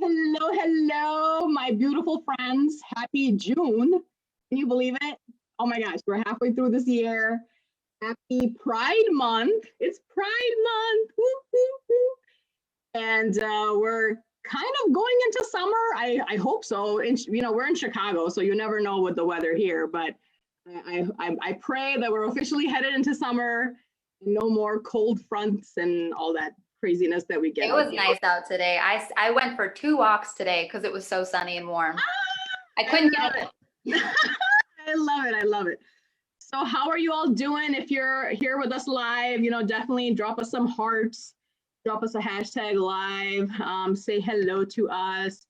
Hello, hello, my beautiful friends. Happy June. Can you believe it? Oh my gosh, we're halfway through this year. Happy Pride Month. It's Pride Month. Woo, woo, woo. And we're kind of going into summer. I hope so. We're in Chicago, so you never know with the weather here, but I pray that we're officially headed into summer. No more cold fronts and all that craziness that we get. It was nice out today. I went for 2 walks today because it was so sunny and warm. I couldn't get it. I love it. I love it. So how are you all doing? If you're here with us live, definitely drop us some hearts, drop us a hashtag live, say hello to us.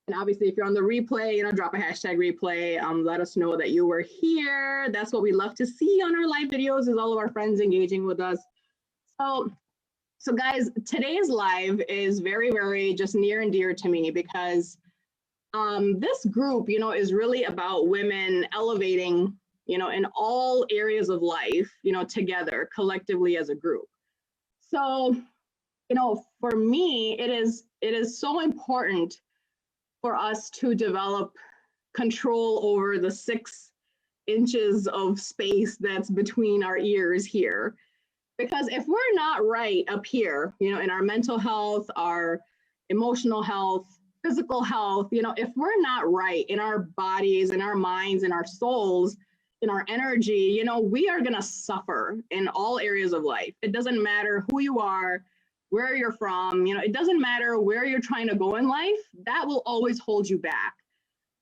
And obviously, if you're on the replay, drop a hashtag replay. Let us know that you were here. That's what we love to see on our live videos, is all of our friends engaging with us. So guys, today's live is very, very just near and dear to me because this group, is really about women elevating, in all areas of life, together, collectively as a group. So, for me, it is so important for us to develop control over the 6 inches of space that's between our ears here. Because if we're not right up here, in our mental health, our emotional health, physical health, if we're not right in our bodies, in our minds, in our souls, in our energy, we are going to suffer in all areas of life. It doesn't matter who you are, where you're from, it doesn't matter where you're trying to go in life, that will always hold you back.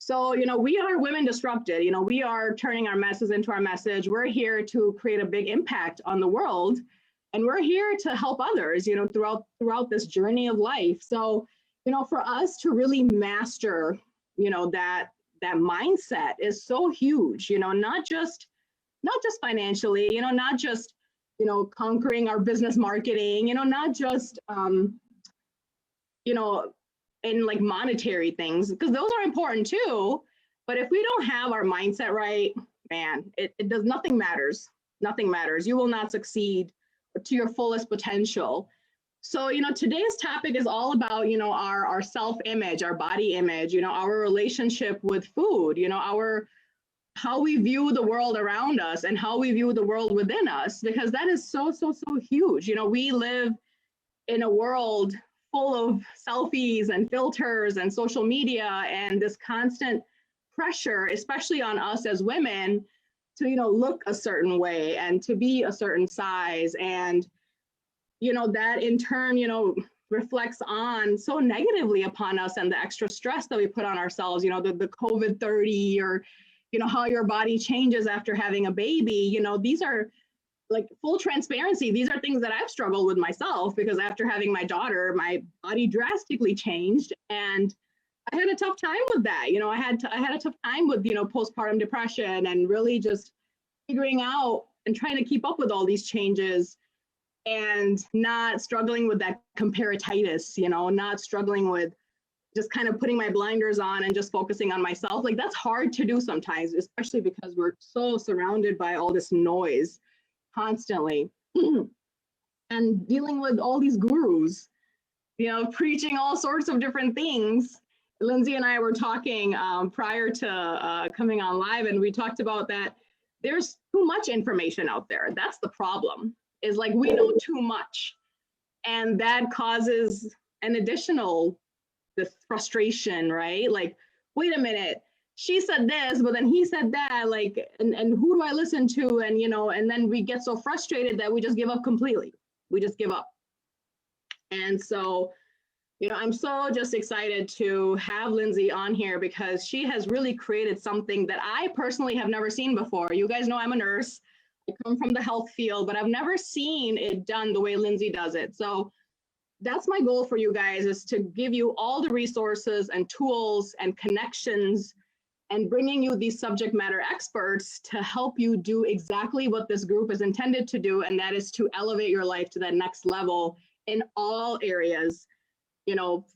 So, we are Women Disrupted, we are turning our messes into our message. We're here to create a big impact on the world. And we're here to help others, throughout this journey of life. So, for us to really master, that mindset is so huge, not just financially, not just, conquering our business marketing, not just, in like monetary things, because those are important too. But if we don't have our mindset right, man, it does, nothing matters. Nothing matters. You will not succeed to your fullest potential. So, today's topic is all about, our self-image, our body image, our relationship with food, how we view the world around us and how we view the world within us, because that is so huge. We live in a world full of selfies and filters and social media and this constant pressure, especially on us as women, to, look a certain way and to be a certain size. And, that in turn, reflects on so negatively upon us, and the extra stress that we put on ourselves, the COVID 30, or, how your body changes after having a baby, these are, like, full transparency, these are things that I've struggled with myself, because after having my daughter, my body drastically changed, and I had a tough time with that. I had a tough time with, postpartum depression, and really just figuring out and trying to keep up with all these changes, and not struggling with that comparatitis, not struggling with just kind of putting my blinders on and just focusing on myself. Like, that's hard to do sometimes, especially because we're so surrounded by all this noise constantly, and dealing with all these gurus, preaching all sorts of different things. Lindsey and I were talking prior to coming on live, and we talked about that there's too much information out there. That's the problem, is like, we know too much, and that causes an additional this frustration, right? Like, wait a minute, she said this, but then he said that, like, and who do I listen to? And, and then we get so frustrated that we just give up completely. We just give up. And so, I'm so just excited to have Lindsey on here, because she has really created something that I personally have never seen before. You guys know I'm a nurse. I come from the health field, but I've never seen it done the way Lindsey does it. So that's my goal for you guys, is to give you all the resources and tools and connections, and bringing you these subject matter experts to help you do exactly what this group is intended to do, and that is to elevate your life to that next level in all areas,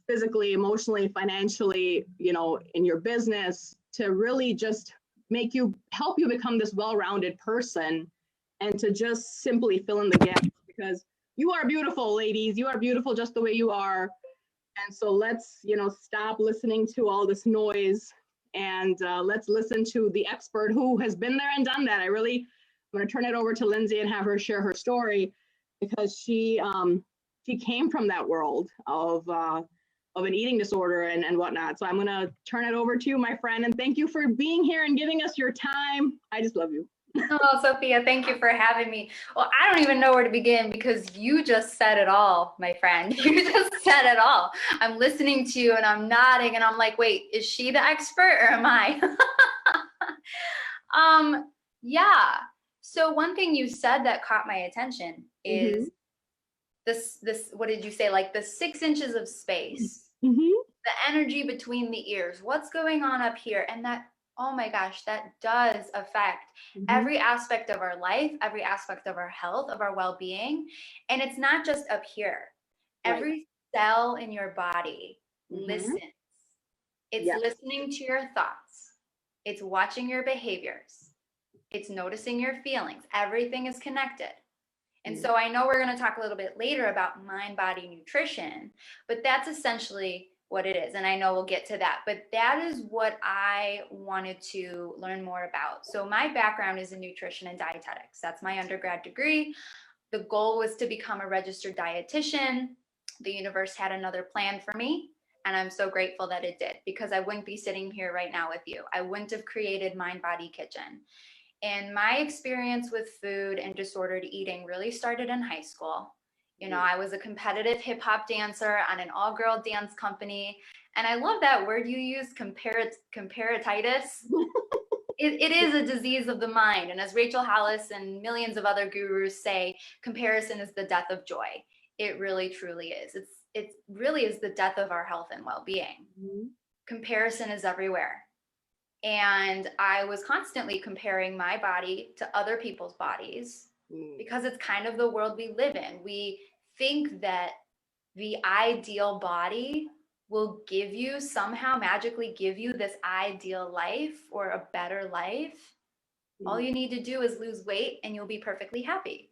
physically, emotionally, financially, in your business, to really just help you become this well-rounded person, and to just simply fill in the gaps, because you are beautiful, ladies. You are beautiful just the way you are. And so let's, stop listening to all this noise, and let's listen to the expert who has been there and done that. I'm going to turn it over to Lindsey and have her share her story, because she came from that world of an eating disorder and whatnot. So I'm going to turn it over to you, my friend, and thank you for being here and giving us your time. I just love you. Oh, Sophia, thank you for having me. Well, I don't even know where to begin because you just said it all, my friend. You just said it all. I'm listening to you and I'm nodding and I'm like, wait, is she the expert or am I? Yeah. So one thing you said that caught my attention is this, what did you say? Like the 6 inches of space, the energy between the ears, what's going on up here? And that, oh my gosh, that does affect every aspect of our life, every aspect of our health, of our well-being. And it's not just up here. Right. Every cell in your body listens. It's listening to your thoughts. It's watching your behaviors. It's noticing your feelings. Everything is connected. And so I know we're going to talk a little bit later about mind-body nutrition, but that's essentially what it is. And I know we'll get to that, but that is what I wanted to learn more about. So my background is in nutrition and dietetics. That's my undergrad degree. The goal was to become a registered dietitian. The universe had another plan for me. And I'm so grateful that it did, because I wouldn't be sitting here right now with you. I wouldn't have created Mind Body Kitchen. And my experience with food and disordered eating really started in high school. I was a competitive hip hop dancer on an all-girl dance company. And I love that word you use, comparatitis. It is a disease of the mind. And as Rachel Hollis and millions of other gurus say, comparison is the death of joy. It really, truly is. It really is the death of our health and well-being. Comparison is everywhere. And I was constantly comparing my body to other people's bodies because it's kind of the world we live in. We think that the ideal body will somehow magically give you this ideal life or a better life. All you need to do is lose weight and you'll be perfectly happy.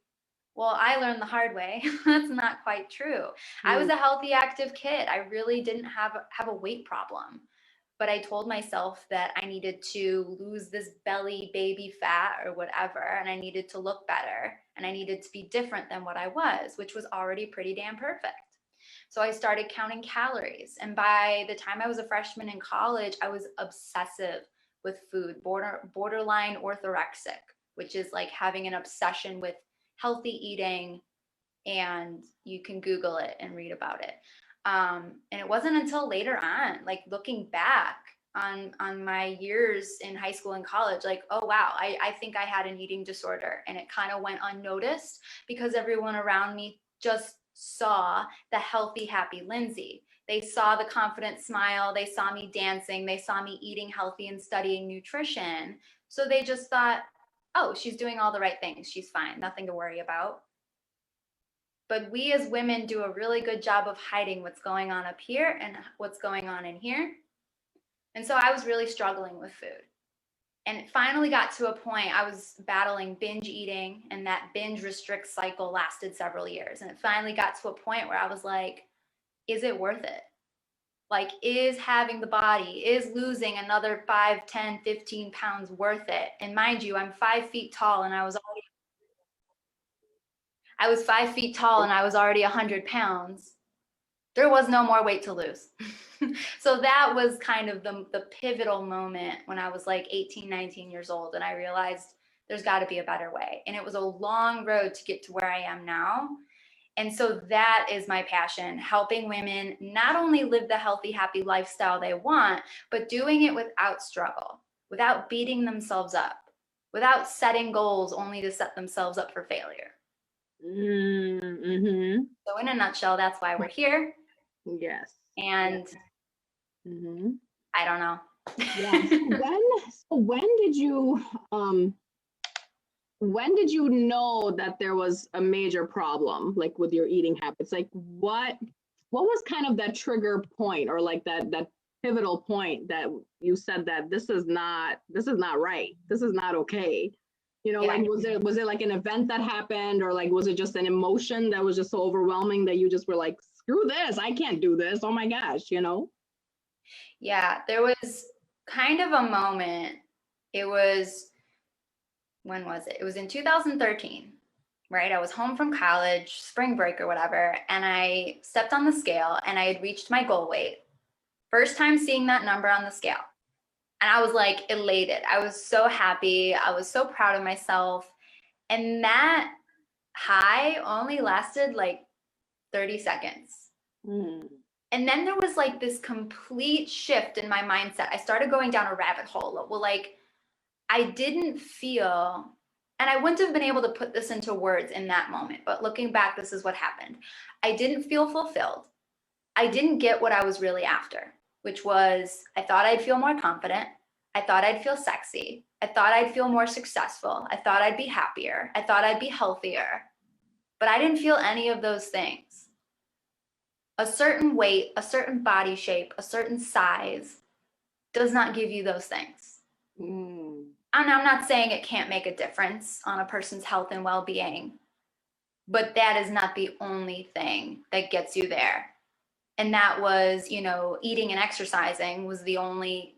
Well, I learned the hard way. That's not quite true. I was a healthy, active kid. I really didn't have a weight problem. But I told myself that I needed to lose this belly baby fat or whatever, and I needed to look better, and I needed to be different than what I was, which was already pretty damn perfect. So I started counting calories. And by the time I was a freshman in college, I was obsessive with food, borderline orthorexic, which is like having an obsession with healthy eating. And you can Google it and read about it. And it wasn't until later on, like looking back on my years in high school and college, like, oh, wow, I think I had an eating disorder. And it kind of went unnoticed because everyone around me just saw the healthy, happy Lindsey. They saw the confident smile. They saw me dancing. They saw me eating healthy and studying nutrition. So they just thought, oh, she's doing all the right things. She's fine. Nothing to worry about. But we as women do a really good job of hiding what's going on up here and what's going on in here. And so I was really struggling with food. And it finally got to a point, I was battling binge eating, and that binge restrict cycle lasted several years. And it finally got to a point where I was like, is it worth it? Like, is having the body, is losing another 5, 10, 15 pounds worth it? And mind you, I'm 5 feet tall and I was 5 feet tall and I was already 100 pounds. There was no more weight to lose. So that was kind of the pivotal moment when I was like 18, 19 years old. And I realized there's got to be a better way. And it was a long road to get to where I am now. And so that is my passion, helping women not only live the healthy, happy lifestyle they want, but doing it without struggle, without beating themselves up, without setting goals only to set themselves up for failure. So in a nutshell, that's why we're here. Yes. And I don't know. When did you know that there was a major problem, like with your eating habits? Like what was kind of that trigger point, or like that pivotal point that you said that this is not right, this is not okay? Like was it like an event that happened, or like was it just an emotion that was just so overwhelming that you just were like, screw this, I can't do this. Oh my gosh, you know? Yeah, there was kind of a moment. It was, when was it? It was in 2013, right? I was home from college, spring break or whatever, and I stepped on the scale and I had reached my goal weight. First time seeing that number on the scale. And I was like elated. I was so happy. I was so proud of myself. And that high only lasted like 30 seconds. Mm. And then there was like this complete shift in my mindset. I started going down a rabbit hole. Well, like I didn't feel, and I wouldn't have been able to put this into words in that moment, but looking back, this is what happened. I didn't feel fulfilled. I didn't get what I was really after, which was I thought I'd feel more confident. I thought I'd feel sexy. I thought I'd feel more successful. I thought I'd be happier. I thought I'd be healthier. But I didn't feel any of those things. A certain weight, a certain body shape, a certain size does not give you those things. Mm. And I'm not saying it can't make a difference on a person's health and well-being, but that is not the only thing that gets you there. And that was, you know, eating and exercising was the only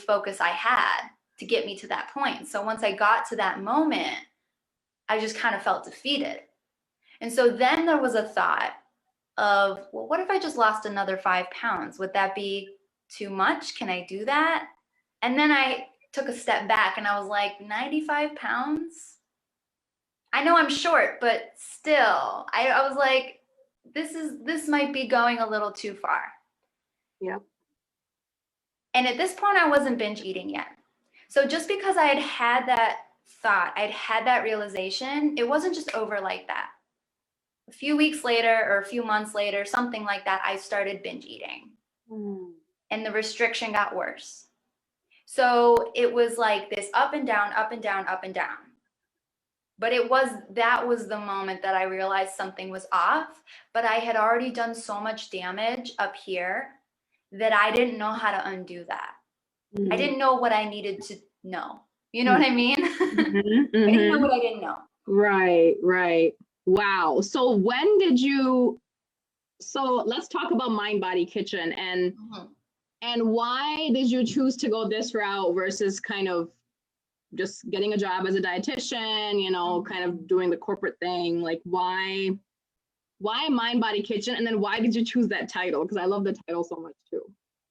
focus I had to get me to that point. So once I got to that moment, I just kind of felt defeated. And so then there was a thought of, well, what if I just lost another 5 pounds? Would that be too much? Can I do that? And then I took a step back and I was like, 95 pounds? I know I'm short, but still, I was like, this might be going a little too far. Yep. And at this point, I wasn't binge eating yet. So just because I had had that thought, I'd had that realization, it wasn't just over like that. A few weeks later or a few months later, something like that, I started binge eating. Mm. And the restriction got worse. So it was like this up and down, up and down, up and down. But that was the moment that I realized something was off, but I had already done so much damage up here that I didn't know how to undo that. Mm. I didn't know what I needed to know. You know what I mean? Mm-hmm, I didn't know mm-hmm. what I didn't know. Right, right. Wow. So when did you, so let's talk about Mind Body Kitchen and why did you choose to go this route versus kind of just getting a job as a dietitian, you know, kind of doing the corporate thing? Like why Mind Body Kitchen? And then why did you choose that title? Because I love the title so much too.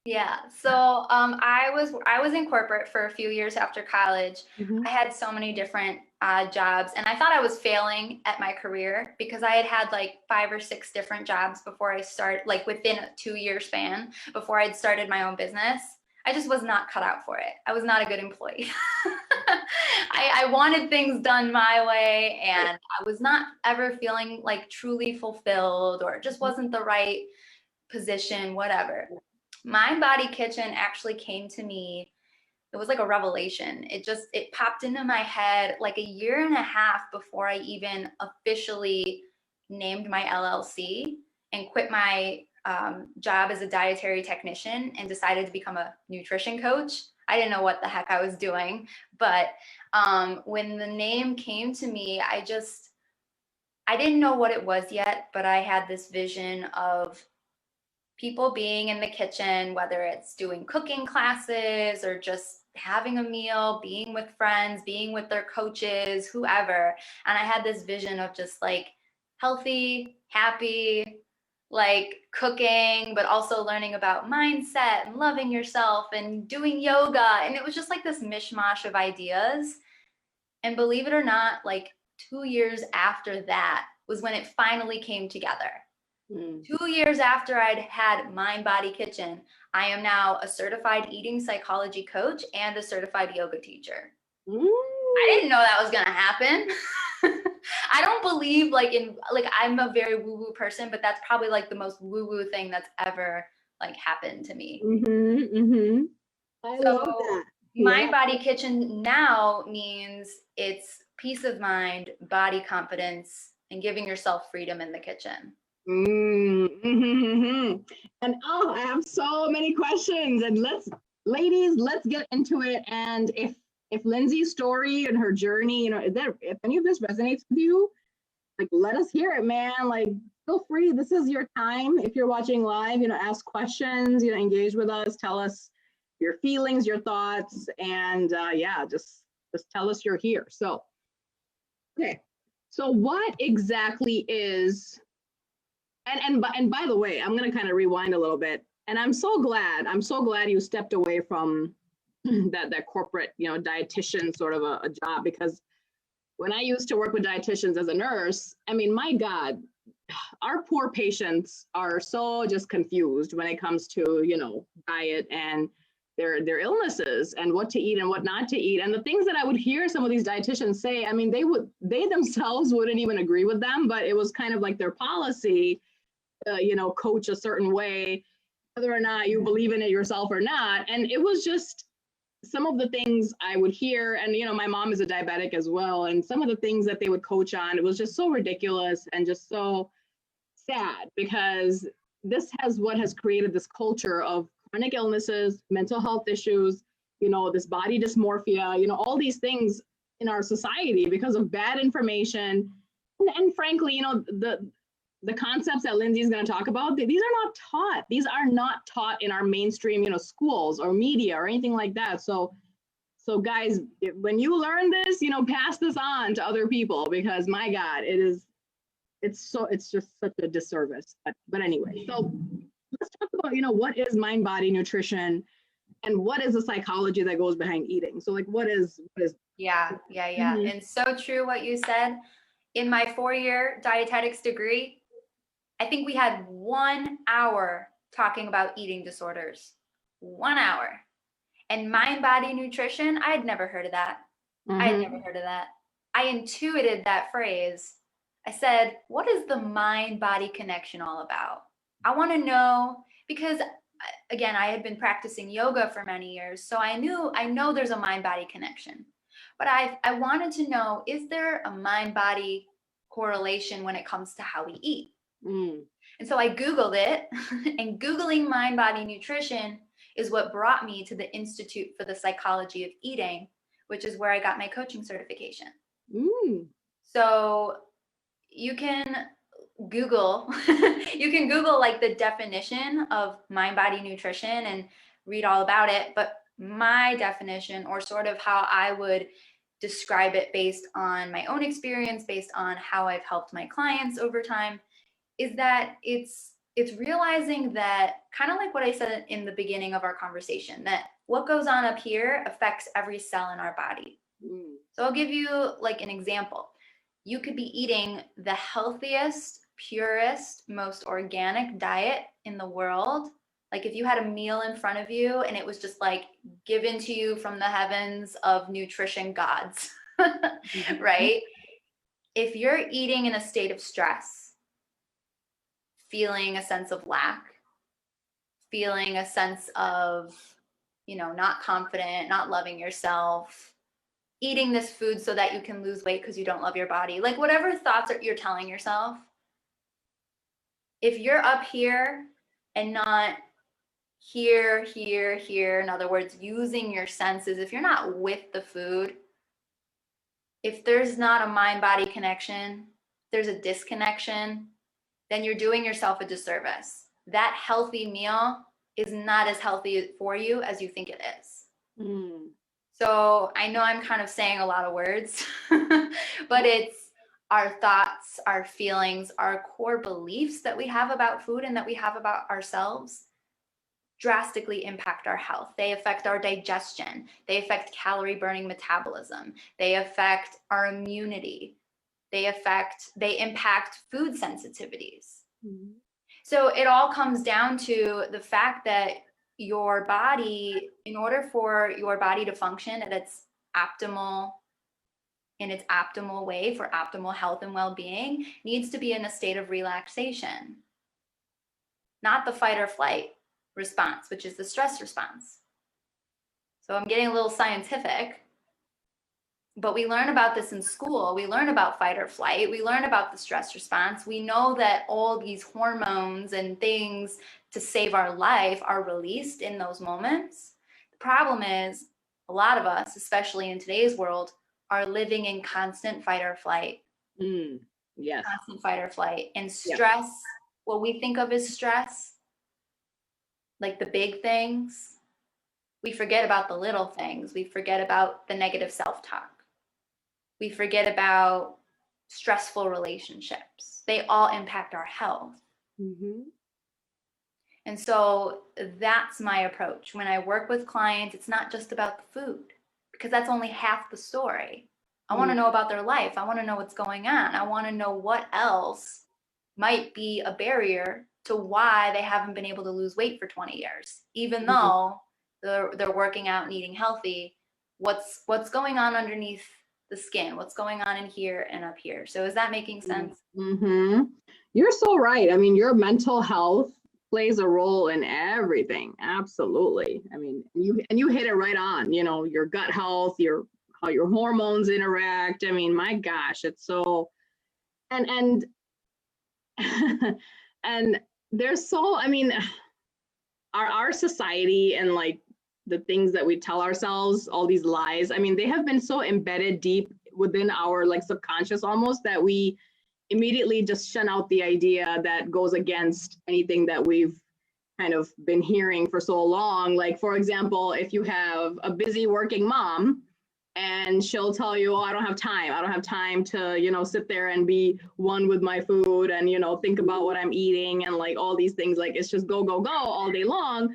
Yeah. So I was in corporate for a few years after college. Mm-hmm. I had so many different jobs, and I thought I was failing at my career because I had like 5 or 6 different jobs before I started, like within a 2-year span before I'd started my own business. I just was not cut out for it. I was not a good employee. I wanted things done my way, and I was not ever feeling like truly fulfilled, or it just wasn't the right position, whatever. Mind Body Kitchen actually came to me. It was like a revelation. It popped into my head like a year and a half before I even officially named my LLC and quit my job as a dietary technician and decided to become a nutrition coach. I didn't know what the heck I was doing, but when the name came to me, I didn't know what it was yet, but I had this vision of people being in the kitchen, whether it's doing cooking classes or just having a meal, being with friends, being with their coaches, whoever. And I had this vision of just like healthy, happy, like cooking, but also learning about mindset and loving yourself and doing yoga. And it was just like this mishmash of ideas. And believe it or not, like 2 years after that was when it finally came together. 2 years after I'd had Mind Body Kitchen, I am now a certified eating psychology coach and a certified yoga teacher. I didn't know that was gonna happen. I don't believe I'm a very woo-woo person, but that's probably like the most woo-woo thing that's ever like happened to me. I love that. Mind Body Kitchen now means it's peace of mind, body confidence, and giving yourself freedom in the kitchen. And I have so many questions, and ladies, let's get into it. And if Lindsey's story and her journey, you know, if any of this resonates with you, like let us hear it, man. Like feel free. This is your time. If you're watching live, ask questions, engage with us, tell us your feelings, your thoughts, and yeah, just tell us you're here. So, okay. So what exactly is, and by the way, I'm going to kind of rewind a little bit. And I'm so glad you stepped away from that corporate, dietitian sort of a job, because when I used to work with dietitians as a nurse, I mean, my God, our poor patients are so just confused when it comes to, diet and their illnesses and what to eat and what not to eat. And the things that I would hear some of these dietitians say, I mean, they themselves wouldn't even agree with them, but it was kind of like their policy, coach a certain way, whether or not you believe in it yourself or not. And it was just some of the things I would hear, and my mom is a diabetic as well, and some of the things that they would coach on, it was just so ridiculous and just so sad, because this has what has created this culture of chronic illnesses, mental health issues, this body dysmorphia, all these things in our society because of bad information. And frankly, the concepts that Lindsey is going to talk about, these are not taught. These are not taught in our mainstream, schools or media or anything like that. So guys, when you learn this, pass this on to other people, because my God, it's just such a disservice. But anyway, so let's talk about, what is mind body nutrition and what is the psychology that goes behind eating. So like, what is Yeah. Mhm. And so true what you said. In my 4-year dietetics degree, I think we had 1 hour talking about eating disorders. 1 hour. And mind body nutrition, I had never heard of that. I had never heard of that. I intuited that phrase. I said, what is the mind body connection all about? I want to know, because again, I had been practicing yoga for many years, so I know there's a mind body connection. But I wanted to know, is there a mind body correlation when it comes to how we eat? And so I Googled it, and Googling mind body nutrition is what brought me to the Institute for the Psychology of Eating, which is where I got my coaching certification. So you can Google, like the definition of mind body nutrition and read all about it. But my definition, or sort of how I would describe it based on my own experience, based on how I've helped my clients over time, is that it's realizing that, kind of like what I said in the beginning of our conversation, that what goes on up here affects every cell in our body. So I'll give you like an example. You could be eating the healthiest, purest, most organic diet in the world. Like if you had a meal in front of you and it was just like given to you from the heavens of nutrition gods, right? If you're eating in a state of stress, feeling a sense of lack, feeling a sense of, not confident, not loving yourself, eating this food so that you can lose weight because you don't love your body, like whatever thoughts you're telling yourself, if you're up here and not here, in other words, using your senses, if you're not with the food, if there's not a mind-body connection, there's a disconnection, then you're doing yourself a disservice. That healthy meal is not as healthy for you as you think it is. So I know I'm kind of saying a lot of words, but it's our thoughts, our feelings, our core beliefs that we have about food and that we have about ourselves drastically impact our health. They affect our digestion. They affect calorie burning metabolism. They affect our immunity. They impact food sensitivities. So it all comes down to the fact that your body, in order for your body to function at its optimal way for optimal health and well-being, needs to be in a state of relaxation, not the fight or flight response, which is the stress response. So I'm getting a little scientific, but we learn about this in school. We learn about fight or flight. We learn about the stress response. We know that all these hormones and things to save our life are released in those moments. The problem is, a lot of us, especially in today's world, are living in constant fight or flight. Yes. constant fight or flight. And Yep. stress, what we think of as stress, like the big things, we forget about the little things. We forget about the negative self-talk. We forget about stressful relationships. They all impact our health. Mm-hmm. And so that's my approach. When I work with clients, it's not just about the food, because that's only half the story. I want to know about their life. I want to know what's going on. I want to know what else might be a barrier to why they haven't been able to lose weight for 20 years, even though they're working out and eating healthy. What's going on underneath the skin? What's going on in here and up here? So is that making sense? Mm-hmm. You're so right. I mean, your mental health plays a role in everything. Absolutely. I mean, you hit it right on, your gut health, how your hormones interact. I mean, my gosh, it's so, and and there's so, I mean, our society and like the things that we tell ourselves, all these lies, I mean, they have been so embedded deep within our like subconscious almost, that we immediately just shun out the idea that goes against anything that we've kind of been hearing for so long. Like, for example, if you have a busy working mom and she'll tell you, oh, I don't have time to, sit there and be one with my food and, think about what I'm eating and like all these things, like it's just go, go, go all day long.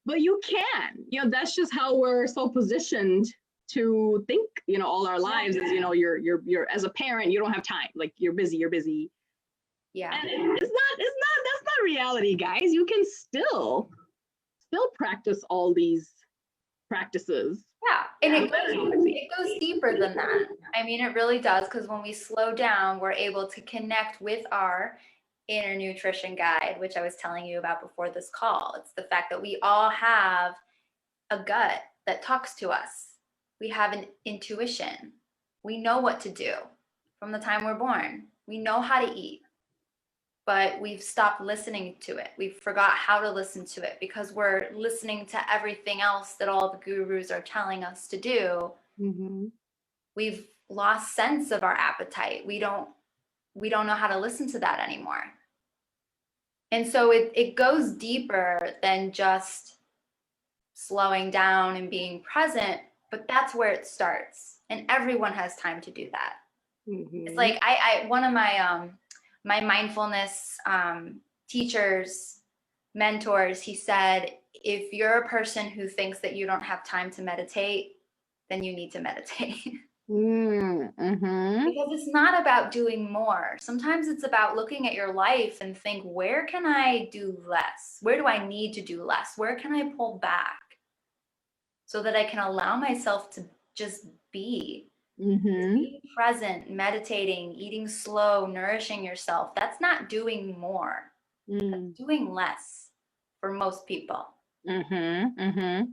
But you can, that's just how we're so positioned to think, all our lives is, you're as a parent, you don't have time, like you're busy. Yeah. And that's not reality, guys. You can still practice all these practices. Yeah, and it goes deeper than that. I mean, it really does, because when we slow down, we're able to connect with our inner nutrition guide, which I was telling you about before this call. It's the fact that we all have a gut that talks to us. We have an intuition. We know what to do from the time we're born. We know how to eat, but we've stopped listening to it. We've forgot how to listen to it because we're listening to everything else that all the gurus are telling us to do. Mm-hmm. We've lost sense of our appetite. We don't know how to listen to that anymore. And so it goes deeper than just slowing down and being present, but that's where it starts. And everyone has time to do that. Mm-hmm. It's like one of my my mindfulness teachers, mentors, he said, if you're a person who thinks that you don't have time to meditate, then you need to meditate. Mm-hmm. Because it's not about doing more. Sometimes it's about looking at your life and think, where can I do less? Where do I need to do less? Where can I pull back so that I can allow myself to just be? Mm-hmm. Being present, meditating, eating slow, nourishing yourself. That's not doing more. That's doing less for most people. Mm-hmm. Mm-hmm.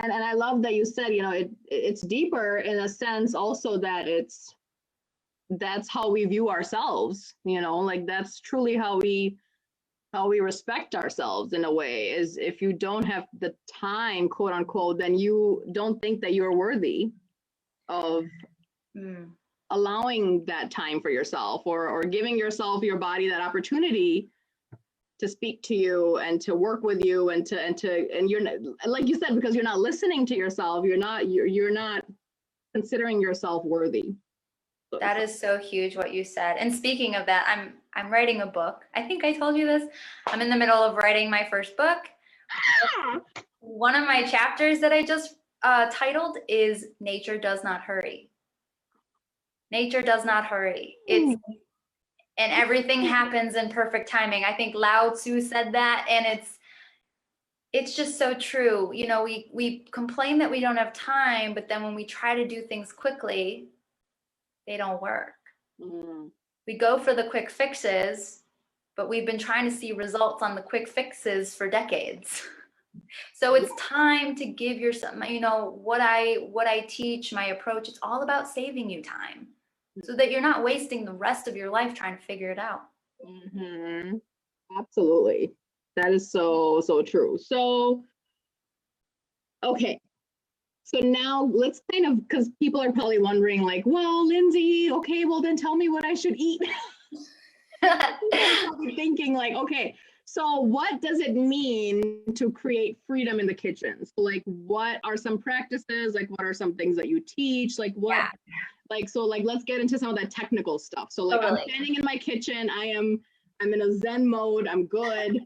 And I love that you said, it's deeper in a sense also that that's how we view ourselves, like that's truly how we respect ourselves in a way, is if you don't have the time, quote unquote, then you don't think that you're worthy of allowing that time for yourself or giving yourself, your body, that opportunity to speak to you and to work with you and you're not, like you said, because you're not listening to yourself, you're not considering yourself worthy. That is so huge what you said. And speaking of that, I'm writing a book. I think I told you this. I'm in the middle of writing my first book. One of my chapters that I just titled is Nature Does Not Hurry. Nature does not hurry. And everything happens in perfect timing. I think Lao Tzu said that, and it's just so true. We complain that we don't have time, but then when we try to do things quickly, they don't work. We go for the quick fixes, but we've been trying to see results on the quick fixes for decades. So it's time to give yourself, what I teach, my approach, it's all about saving you time so that you're not wasting the rest of your life trying to figure it out. Mm-hmm. Absolutely. That is so true. So, okay. So now let's kind of, because people are probably wondering like, well, Lindsey, okay, well then tell me what I should eat. Probably thinking like, okay, so what does it mean to create freedom in the kitchen? So like, what are some practices? Like, what are some things that you teach? Like what, Yeah, like, so like, let's get into some of that technical stuff. So like, I'm totally. standing in my kitchen. I'm in a Zen mode. I'm good.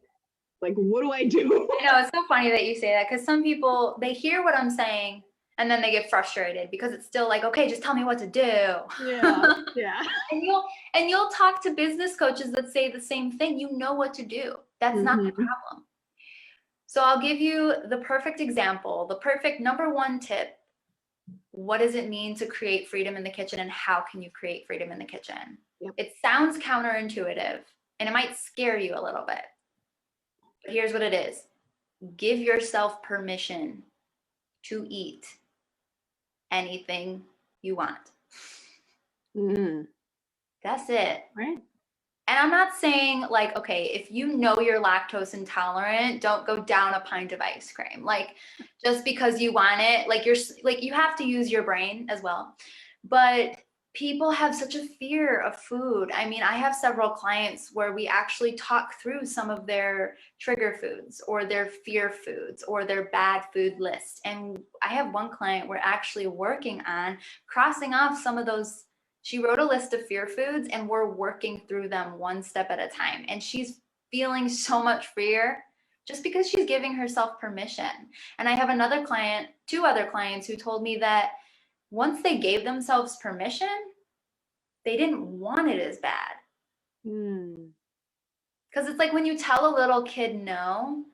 Like, what do I do? I know, it's so funny that you say that, because some people, they hear what I'm saying and then they get frustrated because it's still like, okay, just tell me what to do. Yeah, yeah. And you'll talk to business coaches that say the same thing. You know what to do. That's not the problem. So I'll give you the perfect example, the perfect number one tip. What does it mean to create freedom in the kitchen, and how can you create freedom in the kitchen? Yep. It sounds counterintuitive and it might scare you a little bit. But here's what it is. Give yourself permission to eat anything you want. That's it. Right. And I'm not saying like, okay, if you know you're lactose intolerant, don't go down a pint of ice cream. Like, just because you want it, like you have to use your brain as well. But people have such a fear of food. I mean, I have several clients where we actually talk through some of their trigger foods or their fear foods or their bad food list. And I have one client we're actually working on crossing off some of those. She wrote a list of fear foods and we're working through them one step at a time. And she's feeling so much freer just because she's giving herself permission. And I have another client, two other clients who told me that once they gave themselves permission, they didn't want it as bad. Because it's like when you tell a little kid no,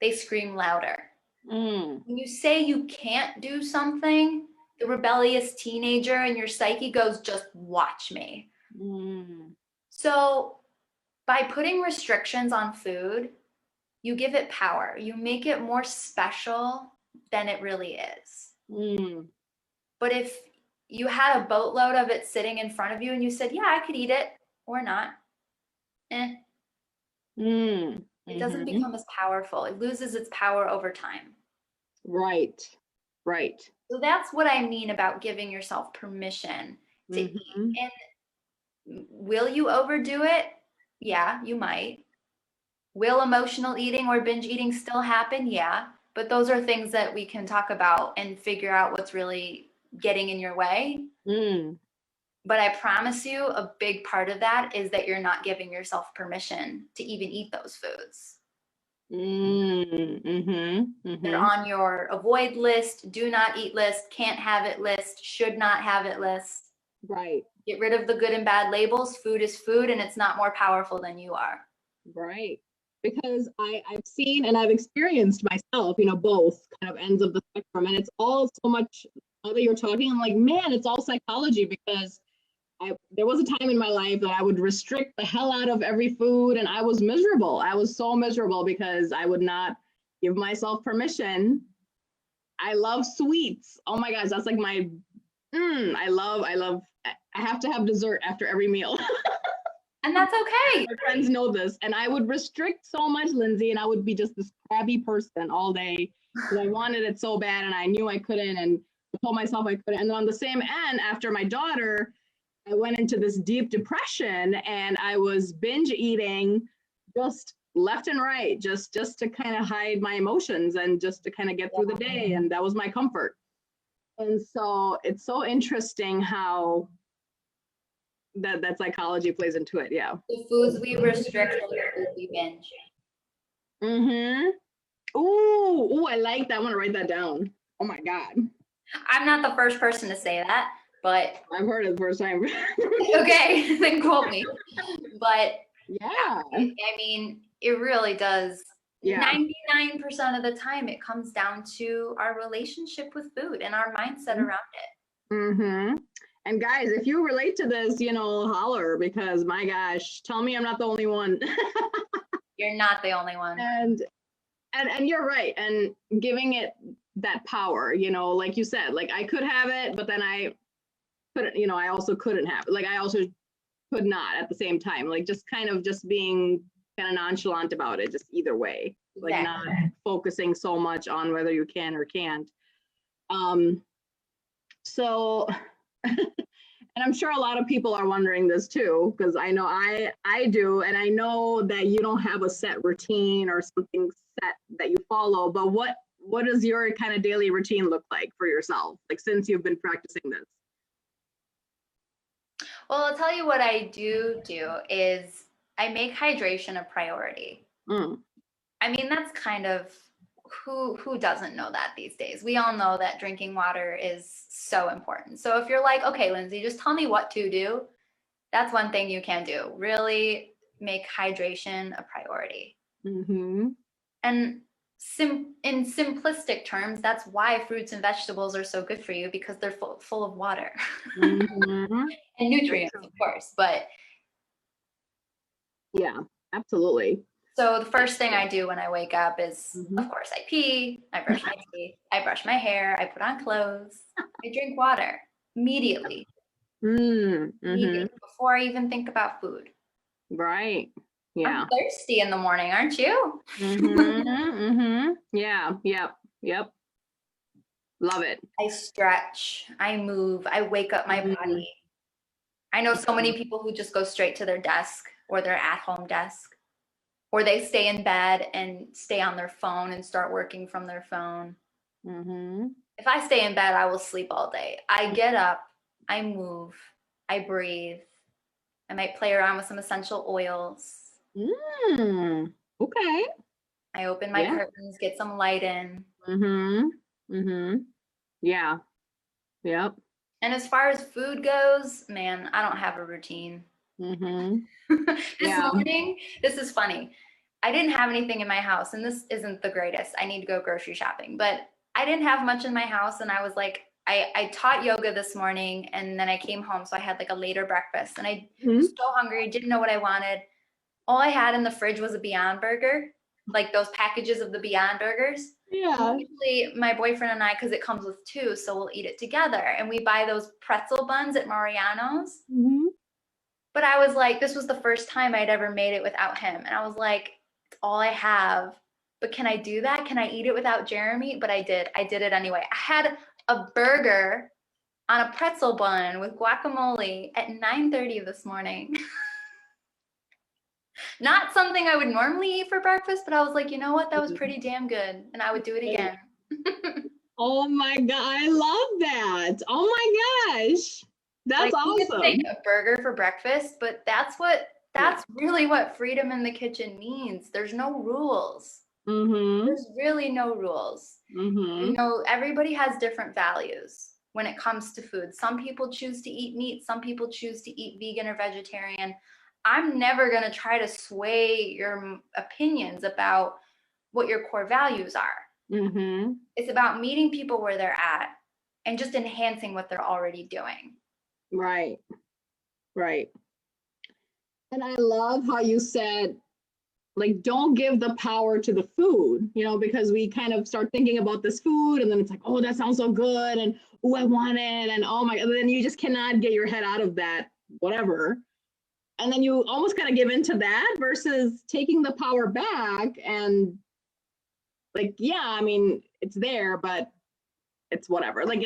they scream louder. When you say you can't do something, the rebellious teenager in your psyche goes, just watch me. So by putting restrictions on food, you give it power. You make it more special than it really is. But if you had a boatload of it sitting in front of you and you said, yeah, I could eat it or not, it doesn't become as powerful. It loses its power over time. Right. Right. So that's what I mean about giving yourself permission to eat. And will you overdo it? Yeah, you might. Will emotional eating or binge eating still happen? Yeah. But those are things that we can talk about and figure out what's really getting in your way. But I promise you, a big part of that is that you're not giving yourself permission to even eat those foods. They're on your avoid list, do not eat list, can't have it list, should not have it list. Right. Get rid of the good and bad labels. Food is food and it's not more powerful than you are. Right. Because I've seen and I've experienced myself, both kind of ends of the spectrum. And it's all so much, now that you're talking, I'm like, man, it's all psychology, because there was a time in my life that I would restrict the hell out of every food, and I was miserable. I was so miserable because I would not give myself permission. I love sweets. Oh my gosh, that's like my, I have to have dessert after every meal. And that's okay. My friends know this. And I would restrict so much, Lindsey, and I would be just this crabby person all day because I wanted it so bad and I knew I couldn't, and I told myself I couldn't. And on the same end, after my daughter, I went into this deep depression and I was binge eating just left and right, just to kind of hide my emotions and just to kind of get through the day. And that was my comfort. And so it's so interesting how that psychology plays into it. Yeah. The foods we restrict, the foods we binge. Ooh, I like that. I want to write that down. Oh my God. I'm not the first person to say that, but I've heard it the first time. okay, then quote me. But yeah, I mean, it really does. Yeah. 99% of the time, it comes down to our relationship with food and our mindset around it. And guys, if you relate to this, holler, because my gosh, tell me I'm not the only one. You're not the only one. And you're right. And giving it that power, like you said, like I could have it, but then I couldn't, I also couldn't have it. Like I also could not at the same time, like just kind of just being kind of nonchalant about it, just either way, like not focusing so much on whether you can or can't. So And I'm sure a lot of people are wondering this too, because I know I do, and I know that you don't have a set routine or something set that you follow, but what does your kind of daily routine look like for yourself, like since you've been practicing this? Well, I'll tell you what I do is I make hydration a priority. Mm. I mean, that's kind of who doesn't know that these days? We all know that drinking water is so important. So if you're like, okay, Lindsey, just tell me what to do, that's one thing you can do. Really make hydration a priority. Mm-hmm. And in simplistic terms, that's why fruits and vegetables are so good for you, because they're full of water. Mm-hmm. And nutrients, of course. But yeah, absolutely. so the first thing I do when I wake up is, Mm-hmm. of course, I pee, I brush my teeth, I brush my hair, I put on clothes, I drink water immediately, Mm-hmm. before I even think about food. Right. Yeah. I'm thirsty in the morning, aren't you? Mm-hmm. Mm-hmm. Yeah. Yep. Yep. Love it. I stretch, I move, I wake up my body. I know so many people who just go straight to their desk or their at-home desk, or they stay in bed and stay on their phone and start working from their phone. Mm-hmm. If I stay in bed, I will sleep all day. I get up, I move, I breathe. I might play around with some essential oils. Okay. I open my curtains, get some light in. Mm-hmm. Mm-hmm. Yeah. Yep. And as far as food goes, man, I don't have a routine. Mm-hmm. This morning, this is funny. I didn't have anything in my house, and this isn't the greatest. I need to go grocery shopping, but I didn't have much in my house, and I was like, I taught yoga this morning, and then I came home, so I had like a later breakfast, and I was so hungry, didn't know what I wanted. All I had in the fridge was a Beyond Burger, like those packages of the Beyond Burgers. Yeah. Usually my boyfriend and I, because it comes with two, so we'll eat it together. And we buy those pretzel buns at Mariano's. Mm-hmm. But I was like, this was the first time I'd ever made it without him. And I was like, it's all I have. But can I do that? Can I eat it without Jeremy? But I did. I did it anyway. I had a burger on a pretzel bun with guacamole at 9:30 this morning. Not something I would normally eat for breakfast, but I was like, you know what? That was pretty damn good. And I would do it again. Oh my God. I love that. Oh my gosh. That's like, awesome. You could say a burger for breakfast, but that's really what freedom in the kitchen means. There's no rules. Mm-hmm. There's really no rules. Mm-hmm. You know, everybody has different values when it comes to food. Some people choose to eat meat. Some people choose to eat vegan or vegetarian. I'm never going to try to sway your opinions about what your core values are. Mm-hmm. It's about meeting people where they're at and just enhancing what they're already doing. Right. Right. And I love how you said, like, don't give the power to the food, you know, because we kind of start thinking about this food and then it's like, oh, that sounds so good. And, oh, I want it. And oh my, and then you just cannot get your head out of that, whatever. And then you almost kind of give into that versus taking the power back and like, yeah, I mean, it's there, but it's whatever. Like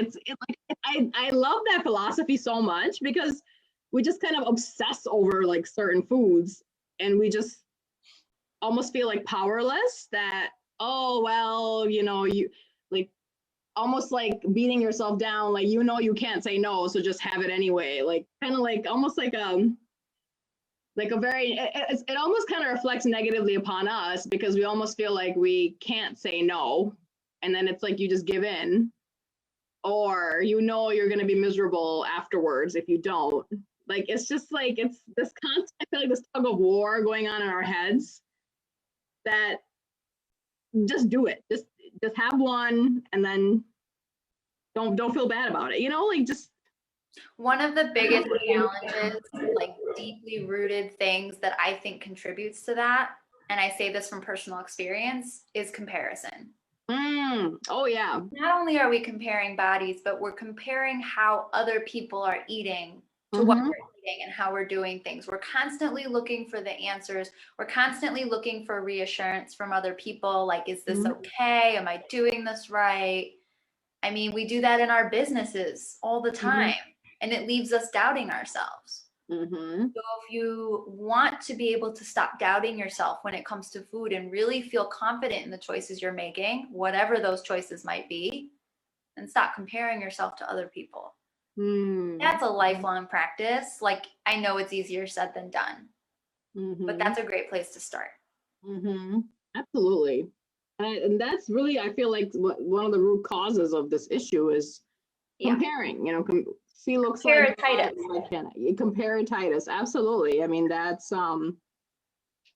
I love that philosophy so much because we just kind of obsess over like certain foods and we just almost feel like powerless that, oh, well, you know, you like almost like beating yourself down, like, you know, you can't say no, so just have it anyway. Like kind of like almost like a very, it almost kind of reflects negatively upon us because we almost feel like we can't say no. And then it's like you just give in, or you know you're going to be miserable afterwards if you don't. Like it's just like it's this constant, I feel like this tug of war going on in our heads that just do it. Just have one and then don't feel bad about it. You know, like just one of the biggest challenges, like deeply rooted things that I think contributes to that, and I say this from personal experience, is comparison. Oh yeah. Not only are we comparing bodies, but we're comparing how other people are eating to what we're eating and how we're doing things. We're constantly looking for the answers. We're constantly looking for reassurance from other people. Like, is this okay? Am I doing this right? I mean, we do that in our businesses all the time. and it leaves us doubting ourselves. Mm-hmm. So if you want to be able to stop doubting yourself when it comes to food and really feel confident in the choices you're making, whatever those choices might be, then stop comparing yourself to other people. That's a lifelong practice. Like, I know it's easier said than done, but that's a great place to start. Absolutely. And that's really, I feel like one of the root causes of this issue is comparing, you know, she looks like comparatitis. Absolutely. I mean, that's,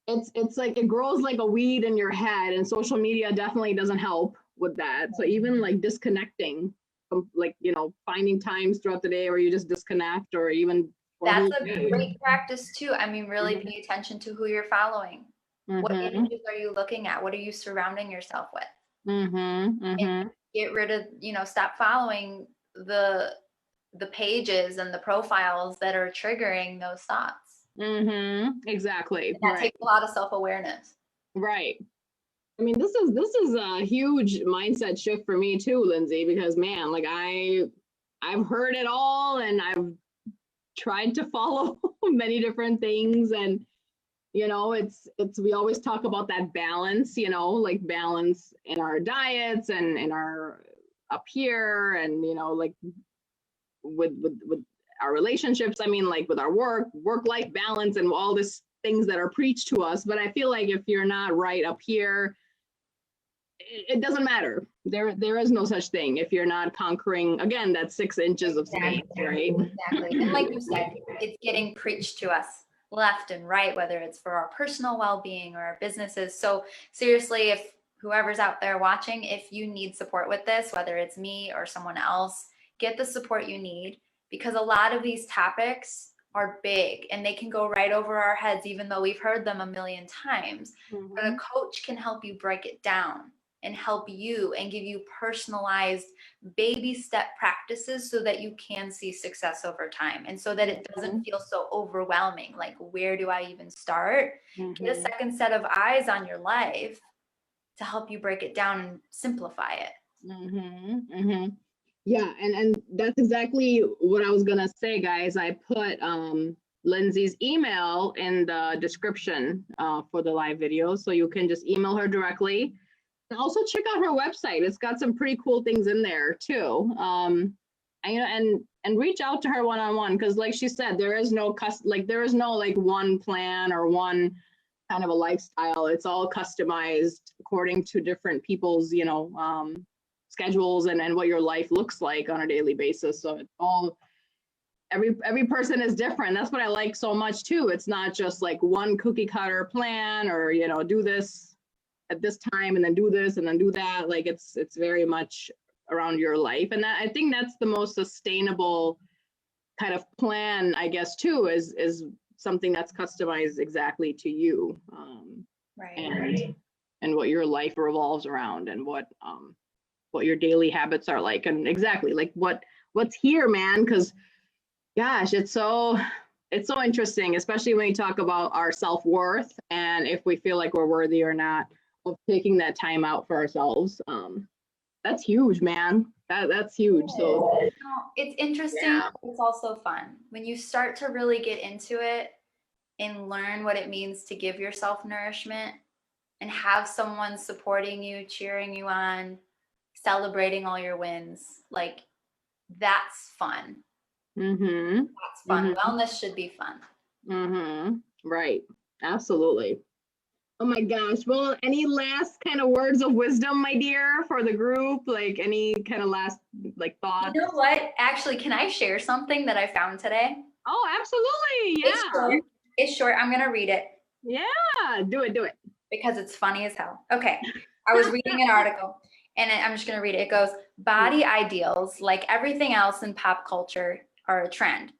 it's like, it grows like a weed in your head, and social media definitely doesn't help with that. So even like disconnecting, like, you know, finding times throughout the day where you just disconnect, or even that's a great practice too. I mean, really pay attention to who you're following. What images are you looking at? What are you surrounding yourself with? And get rid of, you know, stop following the pages and the profiles that are triggering those thoughts. Exactly. And that takes a lot of self-awareness. Right. I mean, this is a huge mindset shift for me too, Lindsay, because man, like I've heard it all, and I've tried to follow many different things, and you know, it's we always talk about that balance, you know, like balance in our diets and in our up here, and you know, like with our relationships. I mean, like with our work-life balance and all these things that are preached to us. But I feel like if you're not right up here, it doesn't matter. There is no such thing if you're not conquering, again, that 6 inches of space, right? Exactly. And like you said, it's getting preached to us left and right, whether it's for our personal well-being or our businesses. So seriously, if whoever's out there watching, if you need support with this, whether it's me or someone else, get the support you need, because a lot of these topics are big and they can go right over our heads, even though we've heard them a million times. But a coach can help you break it down and help you and give you personalized baby step practices so that you can see success over time, and so that it doesn't feel so overwhelming. Like, where do I even start? Get a second set of eyes on your life to help you break it down and simplify it. Yeah, and that's exactly what I was gonna say, guys. I put Lindsay's email in the description for the live video, so you can just email her directly. And also check out her website. It's got some pretty cool things in there too. And reach out to her one-on-one, because like she said, there is no like one plan or one kind of a lifestyle. It's all customized according to different people's, you know, schedules and what your life looks like on a daily basis. So it's all, every person is different. That's what I like so much too. It's not just like one cookie cutter plan, or, you know, do this at this time and then do this and then do that. Like it's very much around your life. And that, I think that's the most sustainable kind of plan, I guess, too, is something that's customized exactly to you. And what your life revolves around, and what your daily habits are like, and exactly like what's here, man. Because gosh, it's so interesting, especially when you talk about our self-worth and if we feel like we're worthy or not of taking that time out for ourselves. That's huge, man. That's huge. So it's interesting. It's also fun when you start to really get into it and learn what it means to give yourself nourishment and have someone supporting you, cheering you on, celebrating all your wins. Like, that's fun. That's fun. Wellness should be fun. Right. Absolutely. Oh my gosh. Well, any last kind of words of wisdom, my dear, for the group? Like any kind of last like thoughts? You know what? Actually, can I share something that I found today? Oh, absolutely. Yeah. It's short. I'm going to read it. Yeah. Do it. Because it's funny as hell. Okay. I was reading an article and I'm just going to read it. It goes, body ideals, like everything else in pop culture, are a trend.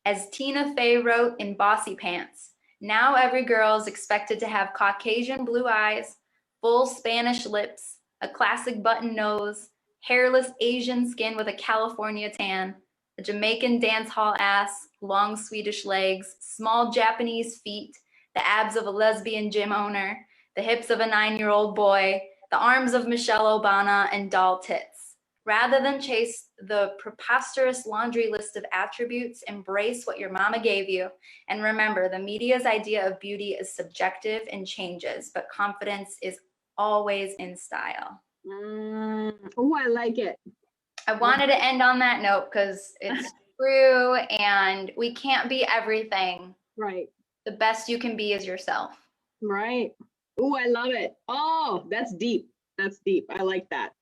As Tina Fey wrote in Bossy Pants, now every girl is expected to have Caucasian blue eyes, full Spanish lips, a classic button nose, hairless Asian skin with a California tan, a Jamaican dance hall ass, long Swedish legs, small Japanese feet, the abs of a lesbian gym owner, the hips of a 9-year-old boy, the arms of Michelle Obama, and doll tits. Rather than chase the preposterous laundry list of attributes, embrace what your mama gave you. And remember, the media's idea of beauty is subjective and changes, but confidence is always in style. Oh, I like it. I wanted to end on that note because it's true and we can't be everything. Right. The best you can be is yourself. Right. Oh, I love it. Oh, that's deep. That's deep. I like that.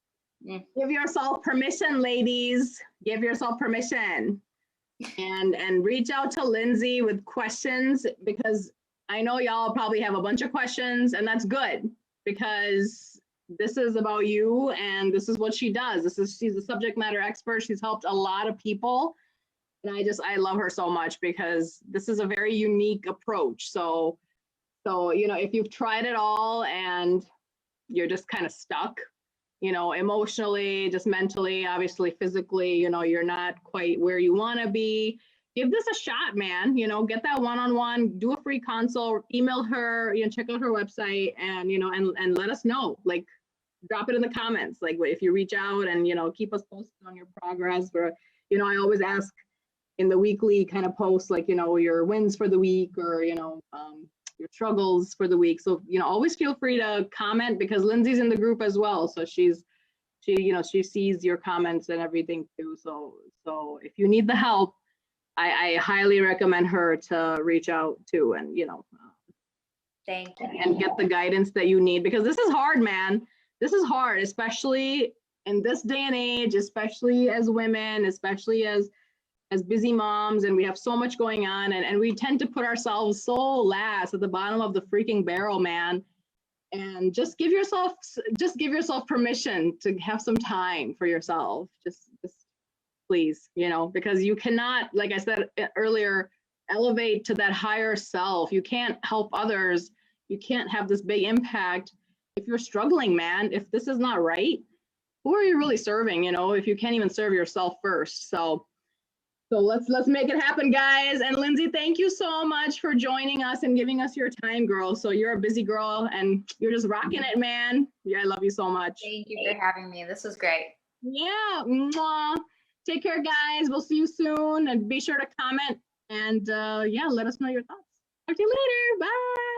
Give yourself permission, ladies. Give yourself permission. And reach out to Lindsey with questions, because I know y'all probably have a bunch of questions, and that's good because this is about you and this is what she does. She's a subject matter expert. She's helped a lot of people. And I love her so much because this is a very unique approach. So, if you've tried it all and you're just kind of stuck, emotionally, just mentally, obviously physically, you're not quite where you want to be, give this a shot, man. Get that one-on-one, do a free consult, email her, check out her website, and, and let us know, like, drop it in the comments, like if you reach out, and, keep us posted on your progress. Or, I always ask in the weekly kind of post, like, your wins for the week, or, your struggles for the week. So, always feel free to comment, because Lindsey's in the group as well. So she sees your comments and everything too. So if you need the help, I highly recommend her to reach out to, and, thank you, and get the guidance that you need, because this is hard, man. This is hard, especially in this day and age, especially as women, especially as busy moms, and we have so much going on, and we tend to put ourselves so last, at the bottom of the freaking barrel, man. And just give yourself permission to have some time for yourself. Just please, because you cannot, like I said earlier, elevate to that higher self. You can't help others. You can't have this big impact if you're struggling, man. If this is not right, who are you really serving? If you can't even serve yourself first. So let's make it happen, guys. And Lindsey, thank you so much for joining us and giving us your time, girl. So you're a busy girl and you're just rocking it, man. Yeah, I love you so much. Thank you for having me. This was great. Yeah. Mwah. Take care, guys. We'll see you soon, and be sure to comment, and yeah, let us know your thoughts. Talk to you later. Bye.